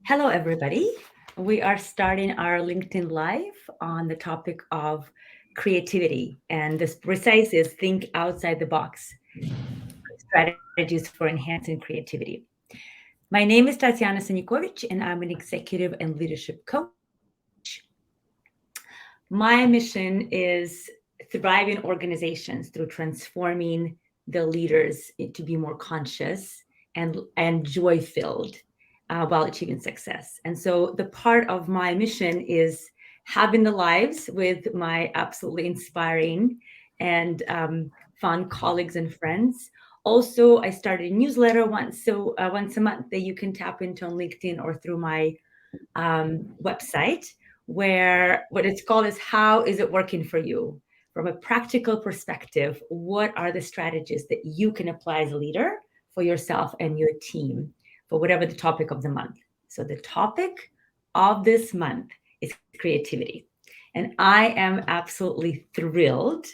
Hello, everybody. We are starting our LinkedIn Live on the topic of creativity. And this precise is think outside the box strategies for enhancing creativity. My name is Tatiana Sanikovic, and I'm an executive and leadership coach. My mission is thriving organizations through transforming the leaders to be more conscious and joy filled while achieving success. And so, the part of my mission is having the lives with my absolutely inspiring and fun colleagues and friends. Also, I started a newsletter once a month that you can tap into on LinkedIn or through my website, where what it's called is how is it working for you from a practical perspective. What are the strategies that you can apply as a leader for yourself and your team for whatever the topic of the month? So the topic of this month is creativity, and I am absolutely thrilled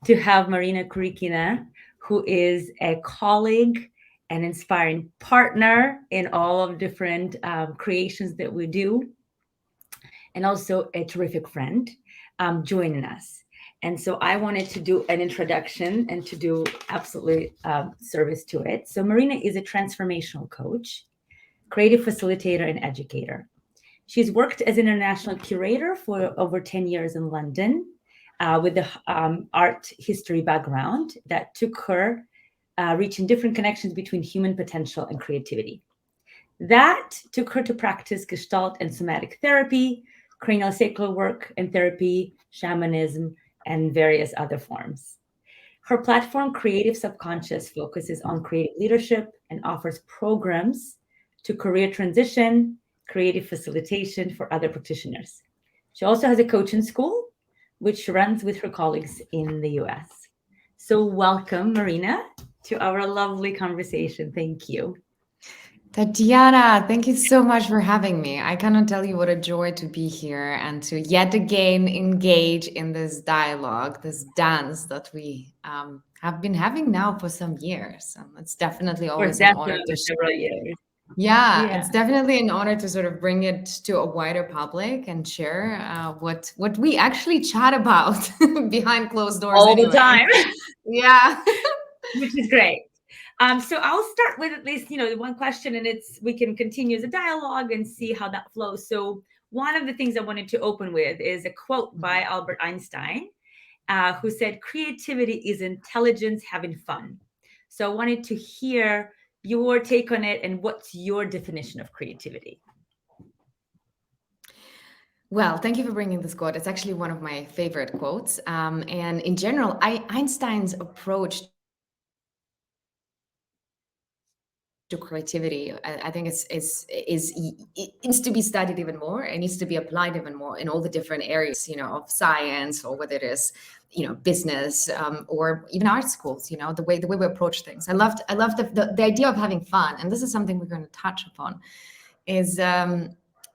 to have Marina Kurikhina, who is a colleague, an inspiring partner in all of different creations that we do, and also a terrific friend joining us. And so I wanted to do an introduction and to do absolutely service to it. So Marina is a transformational coach, creative facilitator, and educator. She's worked as an international curator for over 10 years in London with the art history background that took her reaching different connections between human potential and creativity. That took her to practice Gestalt and somatic therapy, cranial sacral work and therapy, shamanism, and various other forms. Her platform, Creative Subconscious, focuses on creative leadership and offers programs to career transition, creative facilitation for other practitioners. She also has a coaching school, which she runs with her colleagues in the US. So, welcome, Marina, to our lovely conversation. Thank you. Tatiana, thank you so much for having me. I cannot tell you what a joy to be here and to yet again engage in this dialogue, this dance that we have been having now for some years. It's definitely For always an honor definitely to several years. yeah, Yeah. it's definitely an honor to sort of bring it to a wider public and share what we actually chat about behind closed doors All the anyway. time, Yeah. which is great. So I'll start with at least, the one question, and we can continue as a dialogue and see how that flows. So one of the things I wanted to open with is a quote by Albert Einstein, who said, "Creativity is intelligence having fun." So I wanted to hear your take on it and what's your definition of creativity. Well, thank you for bringing this quote. It's actually one of my favorite quotes. And in general, Einstein's approach to creativity, I think it needs to be studied even more. It needs to be applied even more in all the different areas, of science, or whether it is, business, or even art schools. The way we approach things. I love the idea of having fun, and this is something we're going to touch upon. Is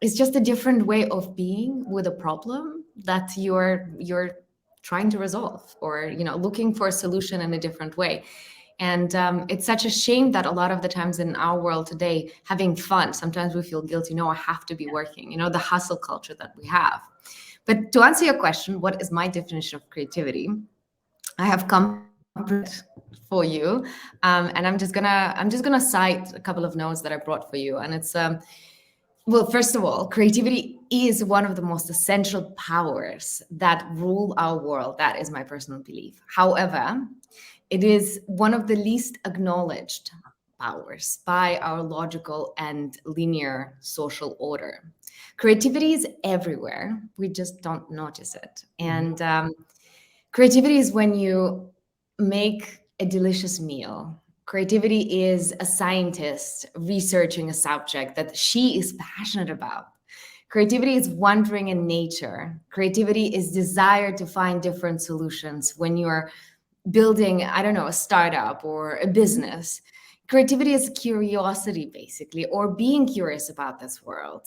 it's just a different way of being with a problem that you're trying to resolve, or looking for a solution in a different way. And it's such a shame that a lot of the times in our world today, having fun, sometimes we feel guilty. No, I have to be working, the hustle culture that we have. But to answer your question, what is my definition of creativity? I have come for you, and I'm just gonna cite a couple of notes that I brought for you. And it's well, first of all, creativity is one of the most essential powers that rule our world. That is my personal belief. However, it is one of the least acknowledged powers by our logical and linear social order. Creativity is everywhere. We just don't notice it. And creativity is when you make a delicious meal. Creativity is a scientist researching a subject that she is passionate about. Creativity is wandering in nature. Creativity is desire to find different solutions when you're building, I don't know, a startup or a business. Creativity is curiosity, basically, or being curious about this world.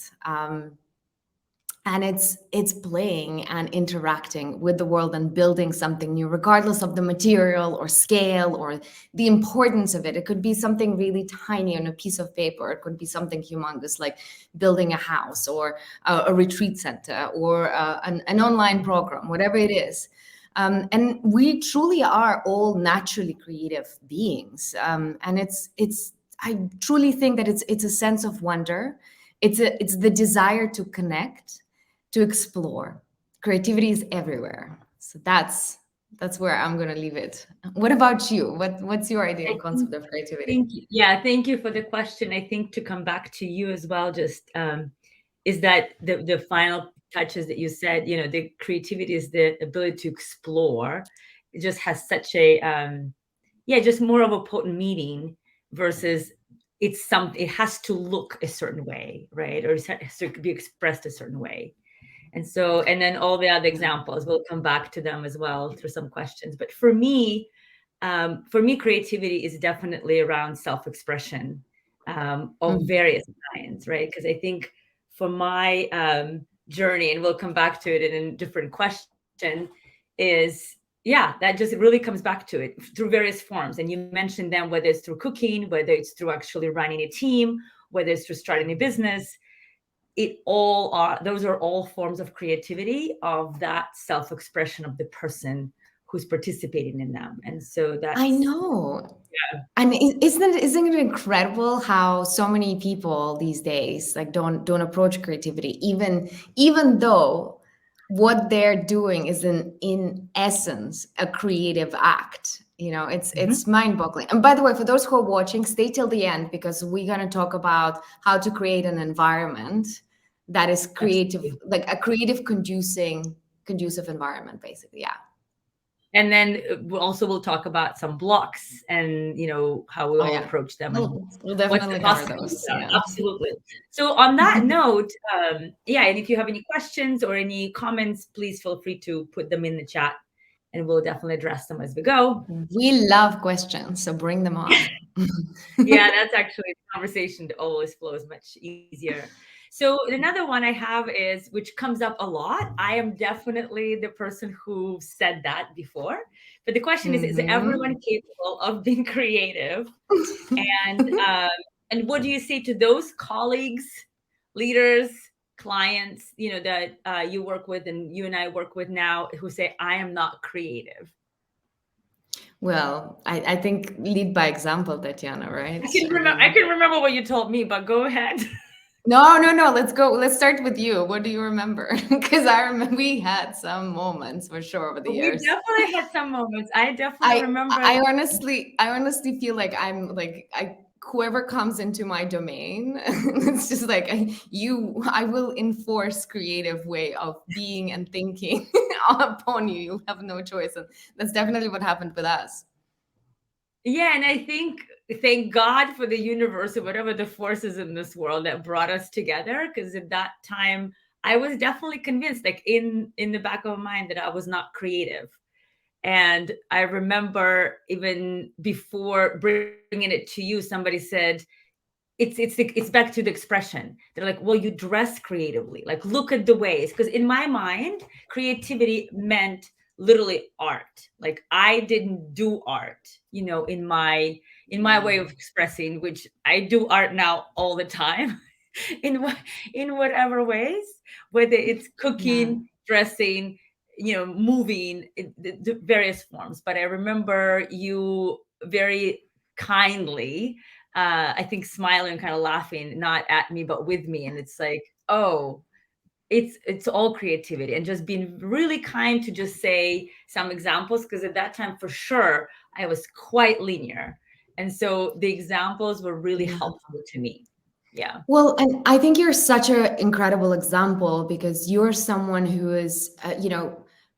and it's playing and interacting with the world and building something new, regardless of the material or scale or the importance of it. It could be something really tiny on a piece of paper. It could be something humongous like building a house or a retreat center or an online program, whatever it is. And we truly are all naturally creative beings, and it's I truly think that it's a sense of wonder. It's the desire to connect, to explore. Creativity is everywhere. So that's where I'm going to leave it. What about you? What's your idea I and think, concept of creativity? thank you. Yeah, thank you for the question. I think to come back to you as well, just is that the final touches that you said, the creativity is the ability to explore. It just has such a yeah, just more of a potent meaning versus it has to look a certain way, right? Or it has to be expressed a certain way. And then all the other examples, we'll come back to them as well through some questions. But for me, creativity is definitely around self-expression of various kinds, right? Because I think for my journey, and we'll come back to it in a different question, is yeah, that just really comes back to it through various forms. And you mentioned them, whether it's through cooking, whether it's through actually running a team, whether it's through starting a business. Those are all forms of creativity, of that self-expression of the person who's participating in them. And so I that's know. yeah. And isn't it incredible how so many people these days like don't approach creativity, even though what they're doing is in essence a creative act. Mhm. It's mind-boggling. And by the way, for those who are watching, stay till the end because we're going to talk about how to create an environment that is creative, Absolutely. like a creative conducive environment, basically. Yeah. And then we'll talk about some blocks and how we Oh all yeah. approach them and We'll what's the definitely cover possibilities those. are. Yeah. Absolutely. So on that note, yeah, and if you have any questions or any comments, please feel free to put them in the chat and we'll definitely address them as we go. We love questions, so bring them on. Yeah, that's actually the conversation that always flows much easier. So another one I have is, which comes up a lot. I am definitely the person who said that before, but the question is everyone Mhm. capable of being creative? And and what do you say to those colleagues, leaders, clients, that you work with and you and I work with now, who say I am not creative? Well, I think lead by example, Tatiana, right? I I mean, can remember what you told me, but go ahead. no. Let's go. Let's start with you. What do you remember? Because I remember we had some moments for sure over the We years. definitely had some moments. I definitely I remember. I honestly feel like I'm like whoever comes into my domain, it's just like I will enforce creative way of being and thinking upon you. You have no choice, and that's definitely what happened with us. Yeah, and I think thank God for the universe or whatever the forces in this world that brought us together. Because at that time, I was definitely convinced, like in the back of my mind, that I was not creative. And I remember even before bringing it to you, somebody said, it's back to the expression. They're like, well, you dress creatively, like look at the ways, because in my mind creativity meant literally art. Like I didn't do art, in my way of expressing, which I do art now all the time. In whatever ways, whether it's Yeah. cooking, dressing, moving, the various forms. But I remember you very kindly, I think smiling, kind of laughing, not at me, but with me. And it's like, oh, it's all creativity, and just being really kind to just say some examples, because at that time, for sure, I was quite linear. And so the examples were really helpful to me. Yeah. Well, and I think you're such an incredible example because you're someone who is,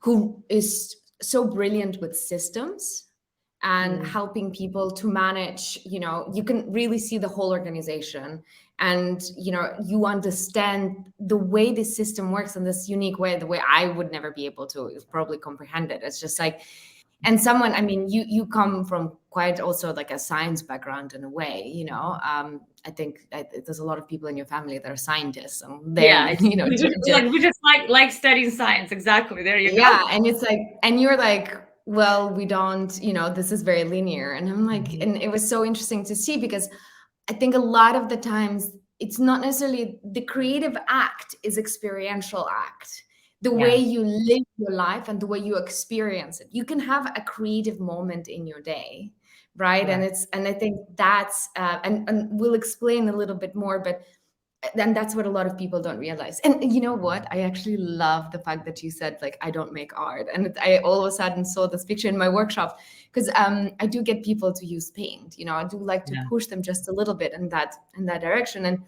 who is so brilliant with systems and Mm. helping people to manage. You can really see the whole organization, and you understand the way the system works in this unique way, the way I would never be able to probably comprehend it. It's just like And someone, I mean, you come from quite also like a science background in a way, you know. I think there's a lot of people in your family that are scientists, and they're, Yeah, you know, we just like studying science. Exactly. There you go. yeah. And it's like, and you're like, well, we don't, you know, this is very linear. And I'm like, Mhm. and it was so interesting to see, because I think a lot of the times it's not necessarily the creative act, is experiential act. The way Yeah. you live your life and the way you experience it. You can have a creative moment in your day, right? And Correct. it's, and I think that's and we'll explain a little bit more, but and that's what a lot of people don't realize. And you know what, I actually love the fact that you said, like, I don't make art. And I all of a sudden saw this picture in my workshop, because I do get people to use paint, you know, I do like to Yeah. push them just a little bit in that direction. And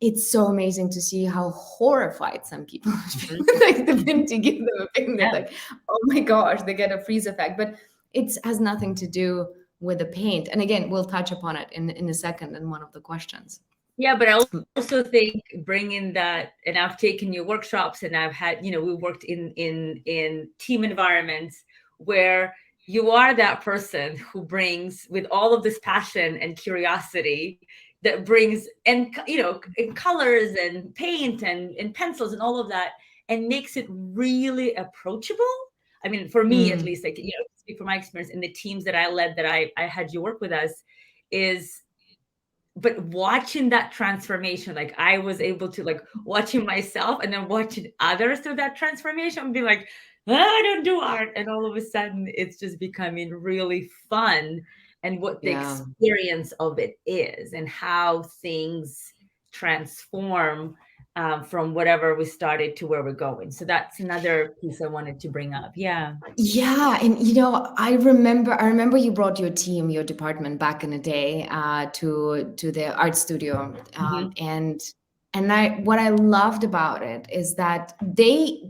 it's so amazing to see how horrified some people feel Mhm. like the paint, to give them a paint, they're Yeah. like, oh my gosh, they get a freeze effect. But it has nothing to do with the paint. And again, we'll touch upon it in a second in one of the questions. Yeah, but I also think bringing that, and I've taken your workshops, and I've had, we worked in team environments where you are that person who brings with all of this passion and curiosity that brings, and in colors and paint and pencils and all of that, and makes it really approachable. I mean, for me at Mm, least, like, speak from my experience in the teams that I led, that I had you work with us, is but watching that transformation, like I was able to, like, watching myself and then watching others through that transformation and be like, I don't do art. And all of a sudden it's just becoming really fun, and what the yeah. experience of it is, and how things transform, from whatever we started to where we're going. So that's another piece I wanted to bring up. Yeah. Yeah, and you know, I remember you brought your team, your department back in the day, to the art studio, Mhm. and I what I loved about it is that they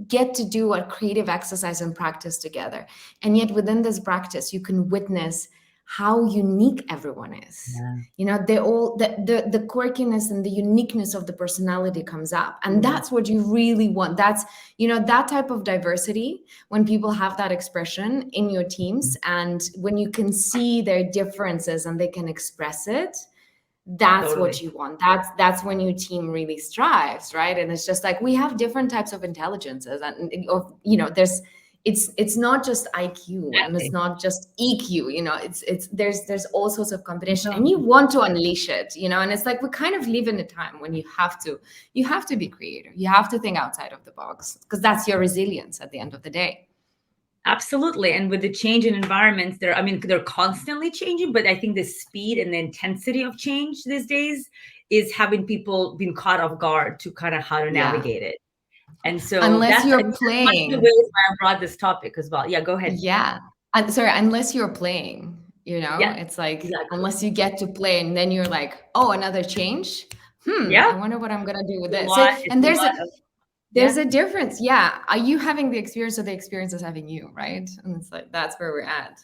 get to do a creative exercise and practice together, and yet within this practice, you can witness how unique everyone is. Yeah. You know, they all the quirkiness and the uniqueness of the personality comes up, and Yeah. that's what you really want. That's, you know, that type of diversity, when people have that expression in your teams, and when you can see their differences and they can express it, that's what Totally. you want. That's when your team really strives, right? And it's just like, we have different types of intelligences, and of, you know, it's not just IQ, and it's Exactly. not just EQ, you know, it's there's all sorts of combination, No. and you want to unleash it, you know. And it's like, we kind of live in a time when you have to be creative, you have to think outside of the box, because that's your resilience at the end of the day. Absolutely. And with the change in environments, they're constantly changing, but I think the speed and the intensity of change these days is having people being caught off guard to kind of how to Yeah, navigate it. And so unless I you're think that's one of the playing. ways why I brought this topic as well. Yeah, go ahead. Yeah. Sorry, unless you're playing, you know, Yeah, it's like, exactly. unless you get to play, and then you're like, oh, another change. Yeah, I wonder what I'm gonna do with it's a this. So, lot. It's and a there's a lot of, there's yeah. a difference. Yeah. Are you having the experience, or the experience is having you, right? And it's like, that's where we're at.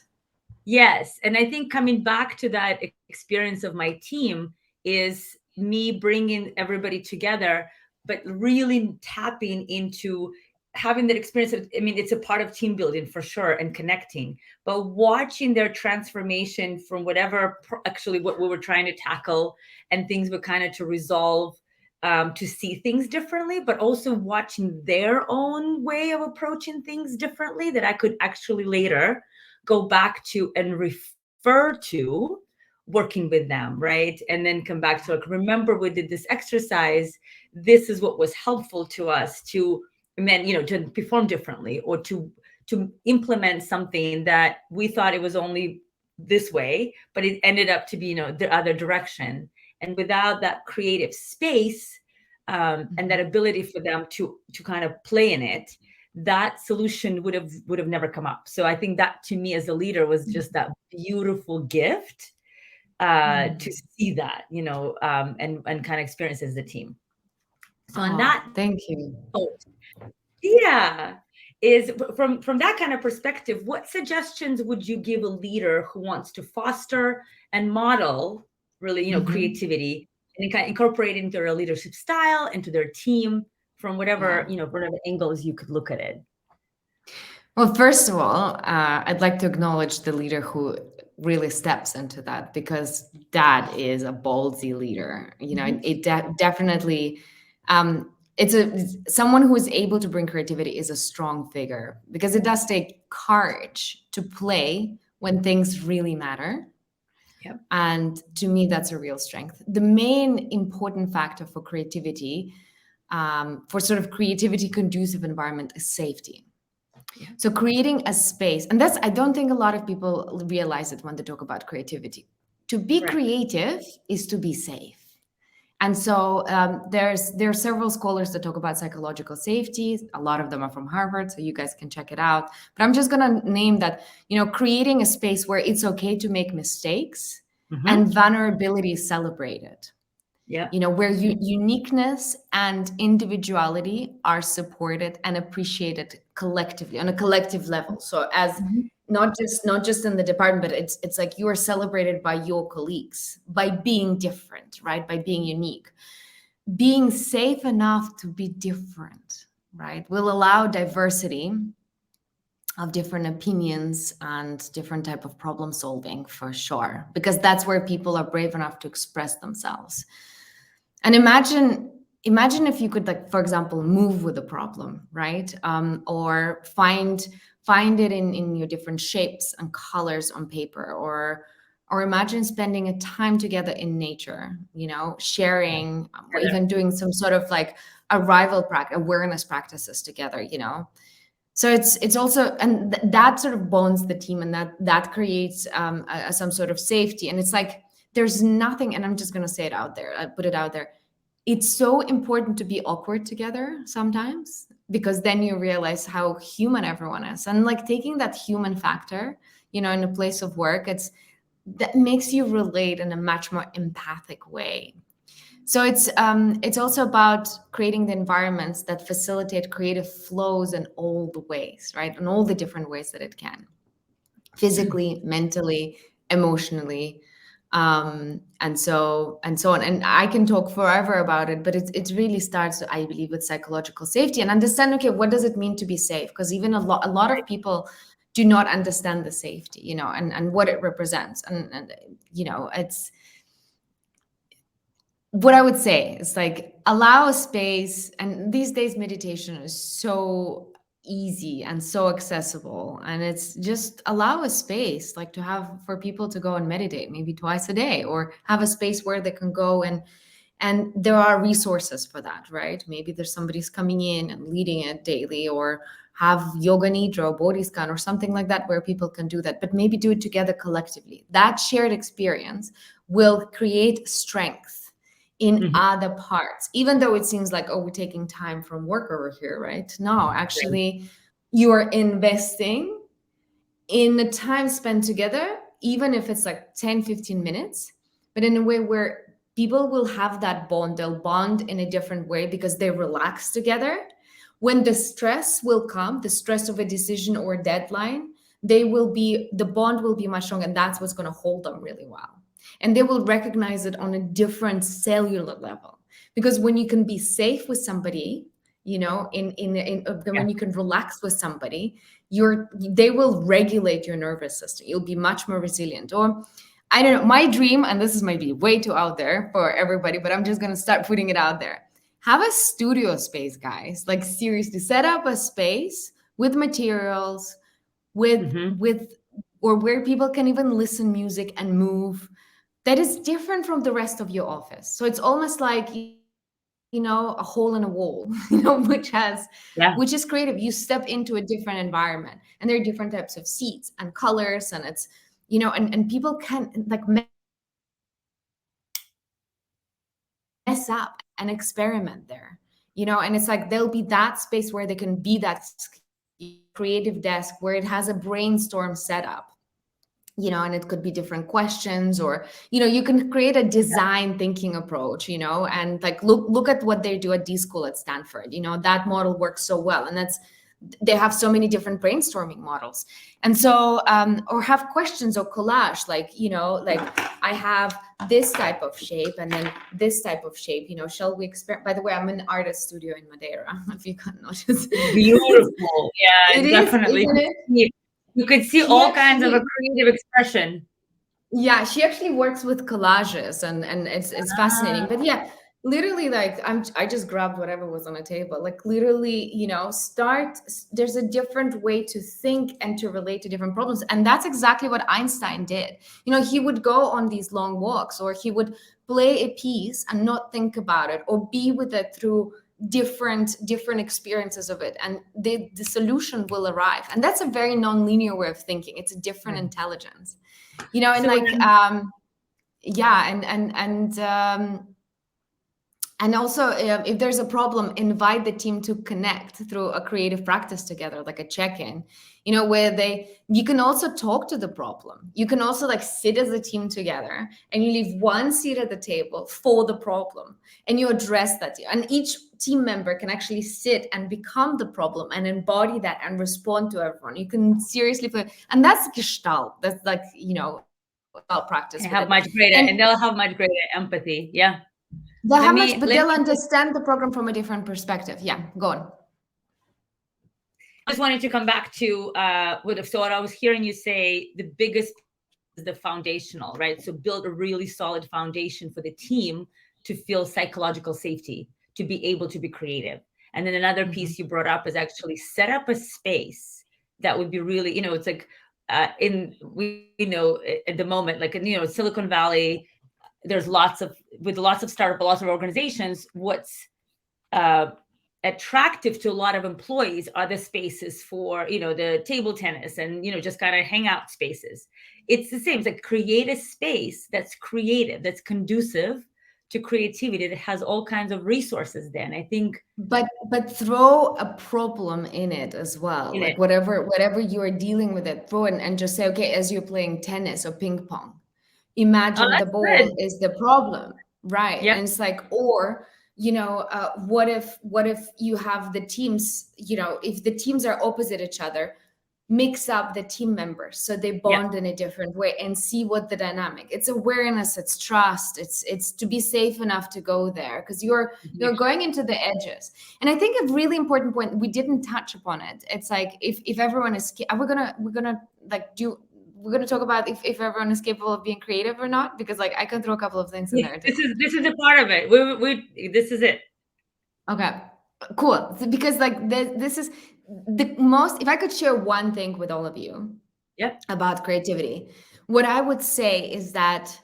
Yes. And I think coming back to that experience of my team is me bringing everybody together, but really tapping into having that experience of, I mean, it's a part of team building for sure, and connecting, but watching their transformation from whatever, actually what we were trying to tackle, and things were kind of to resolve, to see things differently, but also watching their own way of approaching things differently, that I could actually later go back to and refer to working with them, right? And then come back to, like, remember we did this exercise. This is what was helpful to us to, and then, to perform differently, or to implement something that we thought it was only this way, but it ended up to be, the other direction. And without that creative space, and that Mhm. ability for them to kind of play in it, that solution would have never come up. So I think that, to me as a leader, was just that beautiful gift, to Mhm. see that, and kind of experience as a team. So on Oh, that thank you. note, yeah, is from that kind of perspective, what suggestions would you give a leader who wants to foster and model really, Mhm. creativity, and kind of incorporate it into their leadership style, into their team, from Yeah. whatever, whatever angles you could look at it? Well, first of all, I'd like to acknowledge the leader who really steps into that, because that is a ballsy leader. You know, Mhm. definitely, it's someone who is able to bring creativity is a strong figure, because it does take courage to play when things really matter. Yep. And to me, that's a real strength. The main important factor for creativity, for sort of creativity conducive environment, is safety. Yeah. So creating a space, and that's, I don't think a lot of people realize it when they talk about creativity. To be Correct. creative is to be safe. And so there are several scholars that talk about psychological safety. A lot of them are from Harvard, so you guys can check it out. But I'm just going to name that, creating a space where it's okay to make mistakes Hmm. and vulnerability is celebrated, Yep. where uniqueness and individuality are supported and appreciated collectively on a collective level. So as Mhm. not just in the department, but it's like you are celebrated by your colleagues by being different, right? By being unique, being safe enough to be different, right? Will allow diversity of different opinions and different type of problem solving, for sure, because that's where people are brave enough to express themselves. And imagine if you could, like, for example, move with a problem, right? Or find it in your different shapes and colors on paper, or imagine spending a time together in nature, sharing, or Together. even doing some sort of like arrival practice, awareness practices together, so it's also, and that sort of bonds the team, and that creates some sort of safety. And it's like there's nothing, and I'm just going to say it out there, I put it out there, it's so important to be awkward together sometimes, because then you realize how human everyone is, and like taking that human factor, in a place of work, that makes you relate in a much more empathic way. So it's also about creating the environments that facilitate creative flows in all the ways, right? In all the different ways that it can, physically, mentally, emotionally, and so on. And I can talk forever about it, but it really starts, I believe, with psychological safety and understand. Okay, what does it mean to be safe? Because even a lot of people do not understand the safety, and what it represents, and it's what I would say is like allow a space. And these days, meditation is so easy and so accessible. And it's just allow a space, like to have for people to go and meditate maybe twice a day, or have a space where they can go, and there are resources for that, right? Maybe there's somebody's coming in and leading it daily, or have yoga nidra or body scan or something like that, where people can do that, but maybe do it together collectively. That shared experience will create strength in Mhm. other parts, even though it seems like, oh, we're taking time from work over here, right? No, Right. actually, you are investing in the time spent together, even if it's like 10-15 minutes, but in a way where people will have that bond. They'll bond in a different way because they relax together. When the stress will come, the stress of a decision or a deadline, the bond will be much stronger, and that's what's going to hold them really well. And they will recognize it on a different cellular level, because when you can be safe with somebody, Yeah. when you can relax with somebody, they will regulate your nervous system. You'll be much more resilient. Or I don't know, my dream, and this is maybe way too out there for everybody, but I'm just going to start putting it out there. Have a studio space, guys. Like, seriously, set up a space with materials, Hmm. with or where people can even listen music and move, that is different from the rest of your office. So it's almost like, a hole in a wall, which is Yeah. creative. You step into a different environment, and there are different types of seats and colors, and it's, and people can like mess up and experiment there, and it's like there'll be that space where they can be that creative desk, where it has a brainstorm setup, and it could be different questions, or you can create a design thinking approach, and like look at what they do at D School at Stanford. That model works so well, and they have so many different brainstorming models. And so or have questions or collage, like, like I have this type of shape and then this type of shape, shall we experiment? By the way, I'm in an artist studio in Madeira, if you can notice. Beautiful. Yeah, It is, definitely. isn't it? You could see She all kinds of a actually, creative expression. yeah, she actually works with collages, and it's fascinating. But yeah, literally, like I just grabbed whatever was on the table. Like literally, there's a different way to think and to relate to different problems. And that's exactly what Einstein did. He would go on these long walks, or he would play a piece and not think about it, or be with it through different experiences of it, and the solution will arrive. And that's a very non-linear way of thinking. It's a different intelligence. And So like then, yeah, and also, if there's a problem, invite the team to connect through a creative practice together, like a check-in, where you can also talk to the problem. You can also like sit as a team together, and you leave one seat at the table for the problem, and you address that. And each team member can actually sit and become the problem and embody that and respond to everyone. You can seriously play, and that's Gestalt. That's like, about practice with have it. much greater, And and they'll have much greater empathy. Yeah. they'll Let have much, me but let they'll me understand the program from a different perspective. Yeah, go on. I just wanted to come back to what I was hearing you say. The biggest is the foundational, right? So build a really solid foundation for the team to feel psychological safety, to be able to be creative. And then another piece you brought up is actually set up a space that would be really, it's like at the moment, like in Silicon Valley, there's lots of startup, lots of organizations. What's attractive to a lot of employees are the spaces for the table tennis and just kind of hangout spaces. It's the same. It's like create a space that's creative, that's conducive to creativity, that has all kinds of resources. Then I think, but throw a problem in it as well, in like it. whatever you are dealing with, it throw it, and just say, okay, as you're playing tennis or ping pong, Oh, imagine the that's good. ball is the problem, right? Yep. And it's like, or what if you have the teams, if the teams are opposite each other, mix up the team members so they Yep. bond in a different way, and see what the dynamic. It's awareness, it's trust, it's to be safe enough to go there, because you're going into the edges. And I think a really important point, we didn't touch upon it, it's like, if everyone is, we're gonna like do we're going to talk about if everyone is capable of being creative or not, because like I can throw a couple of things in there too. This is a part of it. This is it. Okay, cool. Because like this is the most, if I could share one thing with all of you, Yep. about creativity, what I would say is that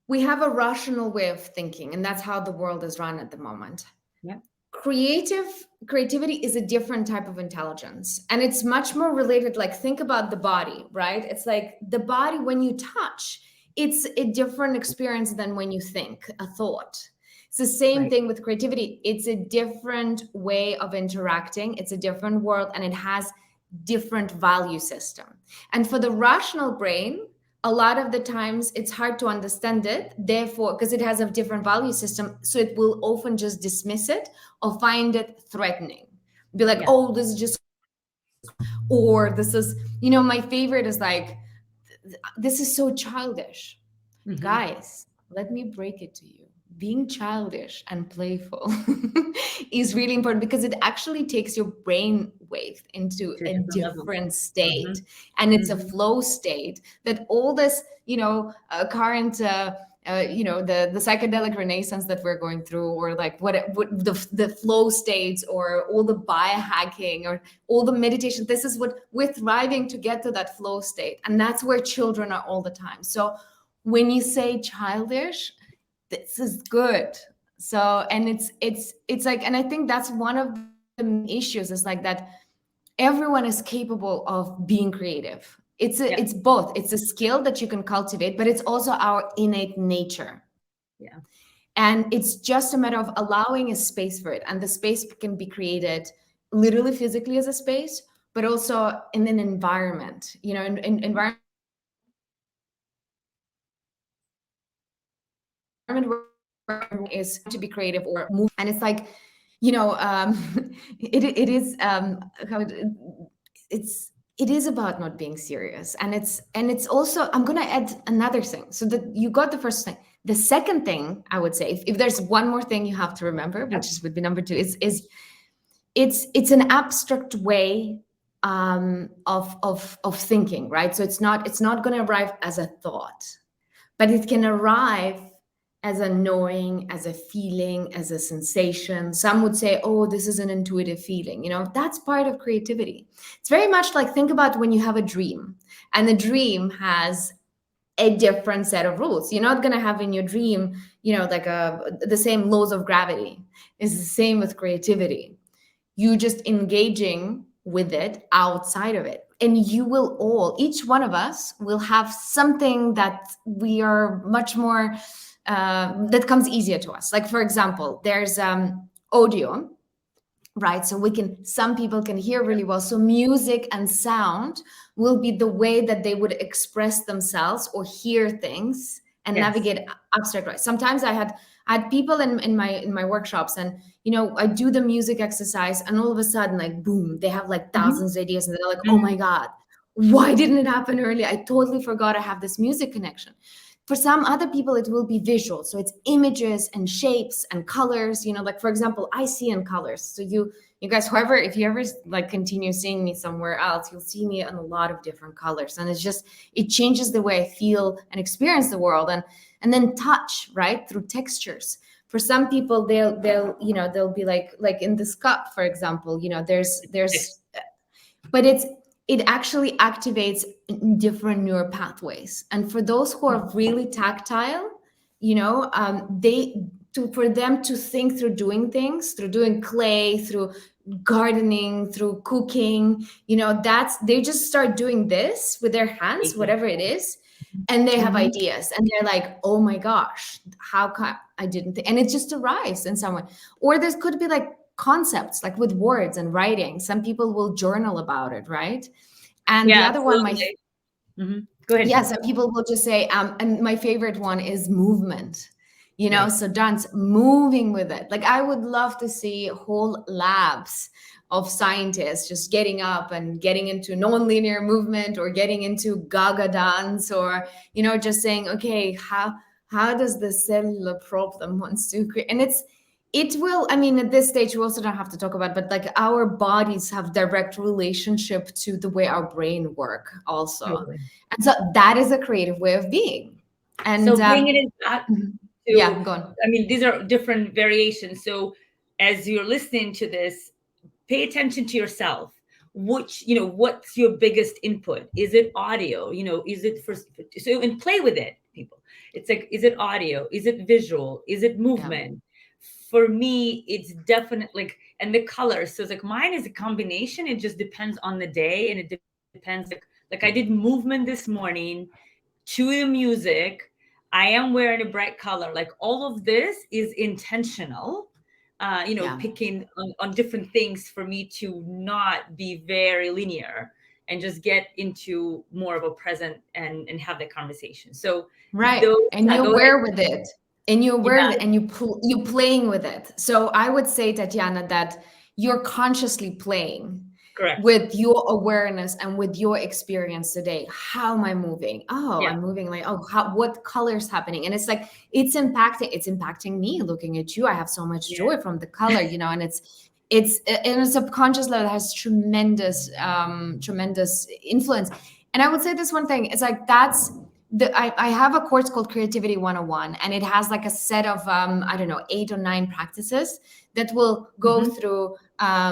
we have a rational way of thinking, and that's how the world is run at the moment. Yep. Creativity is a different type of intelligence, and it's much more related. Like, think about the body, right? It's like the body, when you touch, it's a different experience than when you think a thought. It's the same thing with creativity. It's a different way of interacting, it's a different world, and it has different value system. And for the rational brain, a lot of the times it's hard to understand it, therefore, because it has a different value system, so it will often just dismiss it or find it threatening, be like, oh, this is just, or this is, my favorite is like, this is so childish. Guys, let me break it to you, being childish and playful is really important, because it actually takes your brain wave into a different state. And it's a flow state that all this, current, the psychedelic renaissance that we're going through, or like what the flow states, or all the biohacking, or all the meditation, this is what we're thriving to get to, that flow state. And that's where children are all the time. So when you say childish, this is good. So, and it's like, and I think that's one of the issues, is like that everyone is capable of being creative. It's both. It's a skill that you can cultivate, but it's also our innate nature. Yeah. And it's just a matter of allowing a space for it. And the space can be created literally physically as a space, but also in an environment, in environment where is to be creative or move. And it's like, you know, it is how it is about not being serious, and it's also, I'm going to add another thing. So that you got the first thing. The second thing I would say, if there's one more thing you have to remember, which is would be number two, is it's an abstract way of thinking, right? So it's not going to arrive as a thought, but it can arrive as a knowing, as a feeling, as a sensation. Some would say, oh, this is an intuitive feeling. That's part of creativity. It's very much like, think about when you have a dream, and the dream has a different set of rules. You're not going to have in your dream, like the same laws of gravity. It's the same with creativity. You just engaging with it outside of it, and you will each one of us will have something that we are much more that comes easier to us. Like, for example, there's audio, right? So some people can hear really well, so music and sound will be the way that they would express themselves or hear things and Yes. navigate abstract, right? Sometimes I had people in my workshops, and I do the music exercise, and all of a sudden, like, boom, they have like thousands of ideas, and they're like, oh my God, why didn't it happen earlier? I totally forgot I have this music connection. For some other people, it will be visual. So it's images and shapes and colors, like, for example, I see in colors. So you guys, however, if you ever like continue seeing me somewhere else, you'll see me in a lot of different colors. And it changes the way I feel and experience the world. And then touch, right? Through textures. For some people, they'll be like in this cup, for example, but it actually activates different neural pathways. And for those who are really tactile, for them to think through doing things, through doing clay, through gardening, through cooking, they just start doing this with their hands, whatever it is, and they have ideas, and they're like, oh my gosh, how come I didn't think? And it just arrives in someone. Or there could be like concepts, like with words and writing. Some people will journal about it, right? And Yeah, the other one, go ahead. yeah, some people will just say, and my favorite one is movement. Right. So dance, moving with it. Like, I would love to see whole labs of scientists just getting up and getting into non-linear movement, or getting into gaga dance, or just saying, okay, how does the cellular problem wants to create? And it will, I mean, at this stage, we also don't have to talk about, but like, our bodies have direct relationship to the way our brain work also. Totally. And so that is a creative way of being. And So bringing it back to, yeah, go on. I mean, these are different variations. So as you're listening to this, pay attention to yourself. What's your biggest input? Is it audio? Is it and play with it, people. It's like, is it audio? Is it visual? Is it movement? For me, it's definitely like, and the colors. So it's like, mine is a combination. It just depends on the day, and it depends. Like I did movement this morning to the music. I am wearing a bright color. Like, all of this is intentional. Picking on different things for me to not be very linear, and just get into more of a present, and have that conversation. So right, and you're aware with it, and you're aware with it, and you playing with it. So I would say, Tatiana, that you're consciously playing. Correct. With your awareness and with your experience today. How am I moving? Oh, I'm moving like, what color's happening? And it's like, it's impacting me looking at you. I have so much joy from the color, and it's in a subconscious level that has tremendous influence. And I would say this one thing, it's like, I have a course called Creativity 101, and it has like a set of, 8 or 9 practices that will go through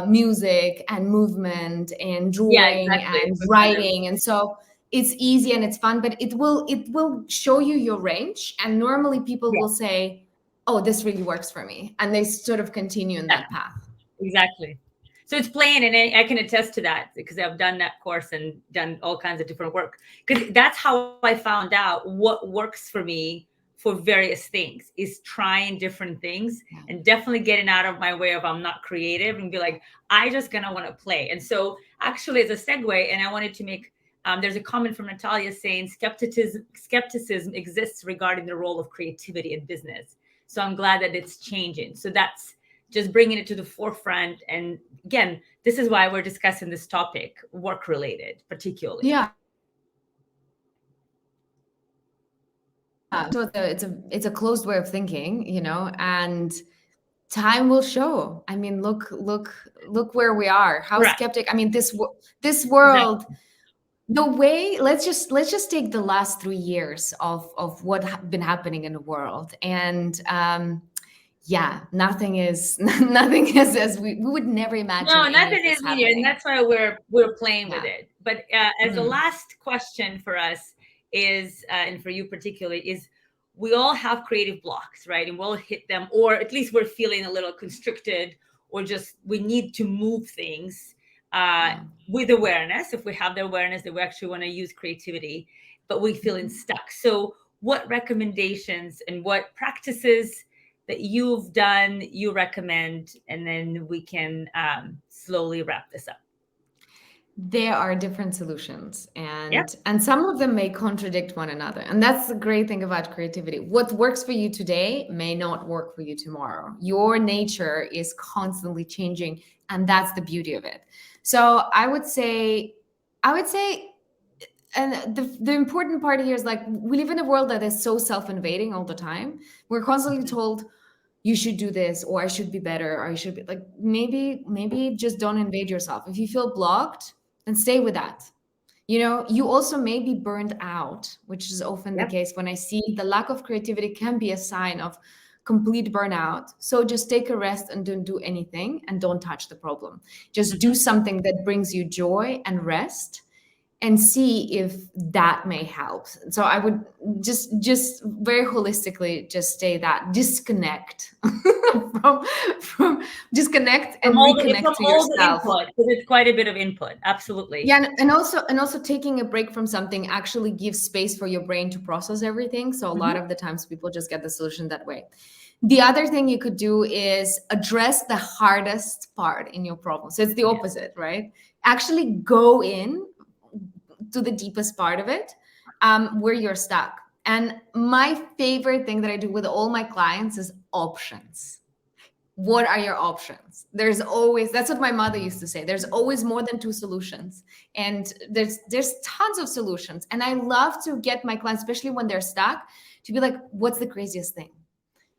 music and movement and drawing and writing. And so it's easy and it's fun, but it will show you your range. And normally people will say, oh, this really works for me. And they sort of continue in that path. Exactly. So it's playing, and I can attest to that, because I've done that course and done all kinds of different work. Because that's how I found out what works for me for various things, is trying different things, and definitely getting out of my way of, I'm not creative, and be like, I just gonna want to play. And so actually, as a segue, and I wanted to make, there's a comment from Natalia saying skepticism exists regarding the role of creativity in business. So I'm glad that it's changing. So that's just bringing it to the forefront. And again, this is why we're discussing this topic, work related, particularly. Yeah. So it's a closed way of thinking, and time will show. I mean, look where we are. How Correct. skeptic. I mean, this world, the way, let's just take the last 3 years of what been happening in the world, and yeah, nothing is as we would never imagine. No, any nothing of this is linear, and happening. that's why we're playing with Yeah. it. But as the last question for us is, and for you particularly, is we all have creative blocks, right? And we'll hit them, or at least we're feeling a little constricted, or just we need to move things with awareness. If we have the awareness that we actually want to use creativity, but we feeling stuck. So, what recommendations and what practices that you've done you recommend, and then we can slowly wrap this up? There are different solutions, and Yep. and some of them may contradict one another, and that's the great thing about creativity. What works for you today may not work for you tomorrow. Your nature is constantly changing, and that's the beauty of it. So I would say and the important part here is, like, we live in a world that is so self-invading all the time. We're constantly told, you should do this, or I should be better, or I should be like, maybe just don't invade yourself. If you feel blocked, then stay with that. You also may be burned out, which is often the Yep. case. When I see the lack of creativity can be a sign of complete burnout. So just take a rest and don't do anything, and don't touch the problem. Just do something that brings you joy and rest, and see if that may help. So I would just very holistically just say that disconnect from disconnect and reconnect to From all the yourself. input, because it's quite a bit of input. Absolutely. Yeah, and also taking a break from something actually gives space for your brain to process everything. So a lot of the times people just get the solution that way. The other thing you could do is address the hardest part in your problem. So it's the opposite, right? Actually go in to the deepest part of it, where you're stuck. And my favorite thing that I do with all my clients is options. What are your options? There's always, that's what my mother used to say, there's always more than two solutions. And there's tons of solutions. And I love to get my clients, especially when they're stuck, to be like, what's the craziest thing?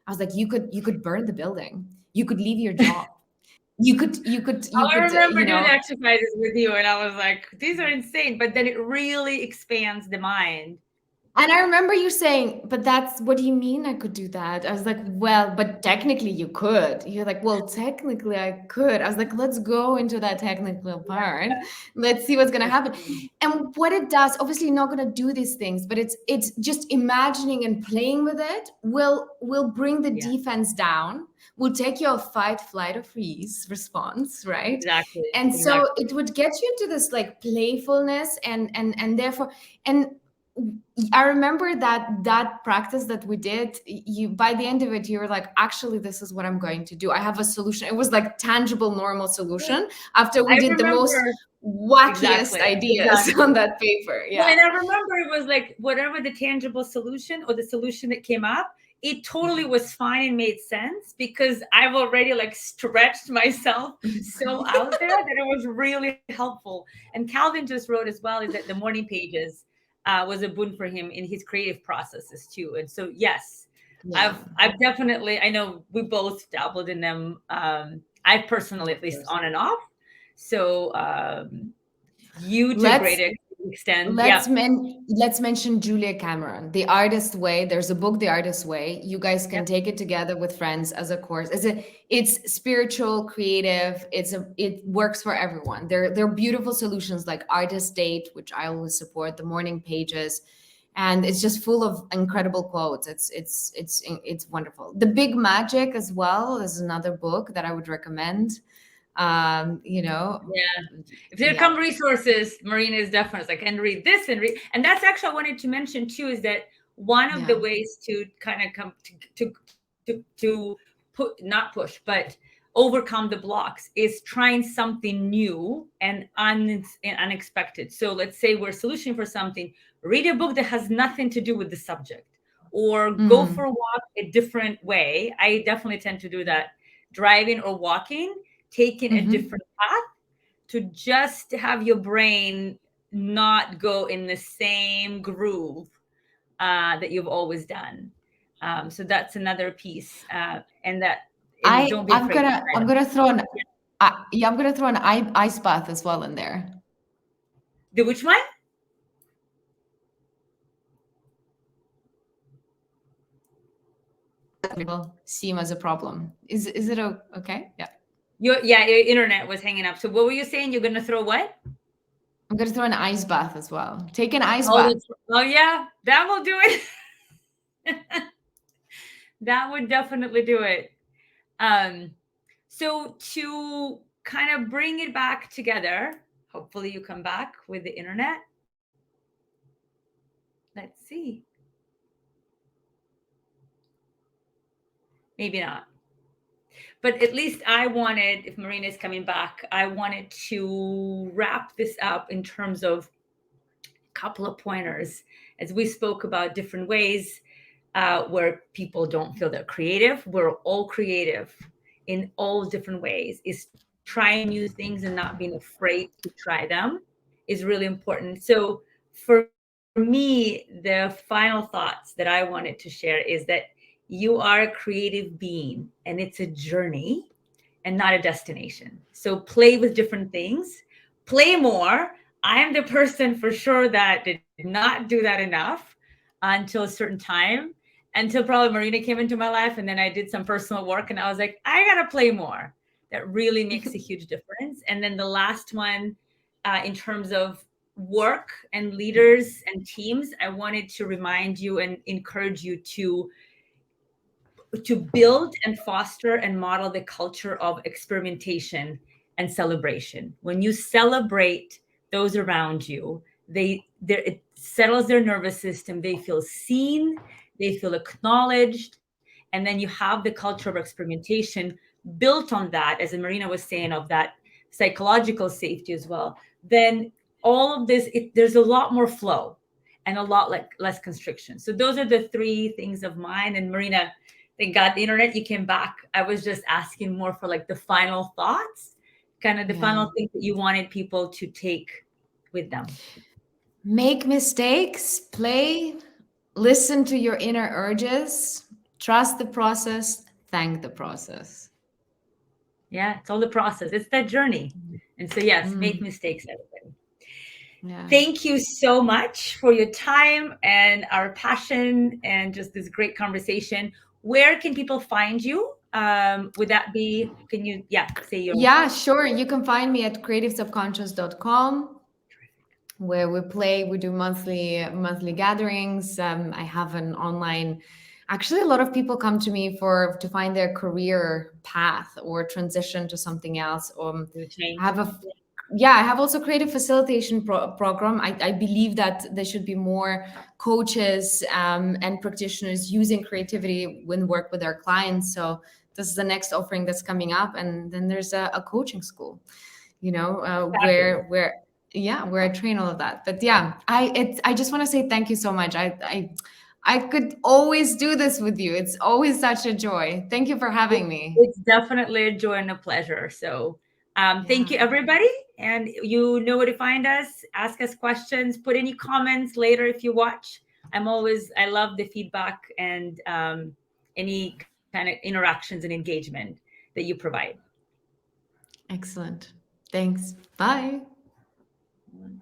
I was like, you could burn the building, you could leave your job, I remember doing exercises with you, and I was like, these are insane. But then it really expands the mind. And I remember you saying, but what do you mean I could do that? I was like, well, but technically you could. You're like, well, technically I could. I was like, let's go into that technical part. Let's see what's going to happen. And what it does, obviously you're not going to do these things, but it's just imagining and playing with it will bring the defense down, will take your fight, flight, or freeze response, right? Exactly. And so it would get you into this like playfulness, and therefore, and I remember that practice that we did, you, by the end of it, you were like, actually, this is what I'm going to do. I have a solution. It was like tangible, normal solution after we did the most wackiest ideas on that paper. Yeah. And I remember it was like, whatever the tangible solution or the solution that came up, it totally was fine and made sense, because I've already like stretched myself so out there that it was really helpful. And Calvin just wrote as well, is that the morning pages was a boon for him in his creative processes too. And so, yes, I've definitely, I know we both dabbled in them. I personally, at least on and off. So you to a great extent. Let's mention Julia Cameron, The Artist Way. There's a book, The Artist Way. You guys can take it together with friends as a course. It's spiritual, creative. It works for everyone. There are beautiful solutions like Artist Date, which I always support, the morning pages, and it's just full of incredible quotes. It's wonderful. The Big Magic as well is another book that I would recommend. If there come resources, Marina is definitely like, and read this and that's actually I wanted to mention too, is that one of the ways to kind of come to not push, but overcome the blocks is trying something new and unexpected. So let's say we're solutioning for something, read a book that has nothing to do with the subject, or go for a walk a different way. I definitely tend to do that. driving or walking, taking a different path to just have your brain not go in the same groove that you've always done. So that's another piece, and don't be afraid to try I'm them. gonna throw an I'm gonna throw an ice bath as well in there. The which one? Will seem as a problem. Is it okay? Yeah. Your internet was hanging up. So what were you saying? You're gonna throw what? I'm gonna throw an ice bath as well. Take an ice Oh, bath. yeah, that will do it. That would definitely do it. So to kind of bring it back together, hopefully you come back with the internet. Let's see. Maybe not. But at least I wanted, if Marina is coming back, I wanted to wrap this up in terms of a couple of pointers as we spoke about different ways where people don't feel they're creative. We're all creative in all different ways. Is trying new things and not being afraid to try them is really important. So for me, the final thoughts that I wanted to share is that you are a creative being and it's a journey and not a destination. So play with different things, play more. I am the person for sure that did not do that enough until a certain time, until probably Marina came into my life. And then I did some personal work and I was like, I got to play more. That really makes a huge difference. And then the last one, in terms of work and leaders and teams, I wanted to remind you and encourage you to build and foster and model the culture of experimentation and celebration. When you celebrate those around you, it settles their nervous system. They feel seen, they feel acknowledged, and then you have the culture of experimentation built on that, as Marina was saying, of that psychological safety as well. Then all of this, there's a lot more flow and a lot less constriction. So those are the three things of mine. And Marina, thank God the internet, you came back. I was just asking more for like the final thoughts, kind of the final things that you wanted people to take with them. Make mistakes, play, listen to your inner urges, trust the process, thank the process. Yeah, it's all the process. It's that journey. And so, yes, make mistakes, everybody. Yeah. Thank you so much for your time and our passion and just this great conversation. Where can people find you? Would that be, can you, say your... Yeah, sure. You can find me at creativesubconscious.com, where we do monthly gatherings. I have an online, actually a lot of people come to me to find their career path or transition to something else. I have also creative facilitation program. I believe that there should be more coaches and practitioners using creativity when work with their clients. So this is the next offering that's coming up. And then there's a coaching school, where I train all of that. But yeah, I just want to say thank you so much. I could always do this with you. It's always such a joy. Thank you for having me. It's definitely a joy and a pleasure. So thank you, everybody. And you know where to find us. Ask us questions. Put any comments later if you watch. I love the feedback and any kind of interactions and engagement that you provide. Excellent. Thanks. Bye.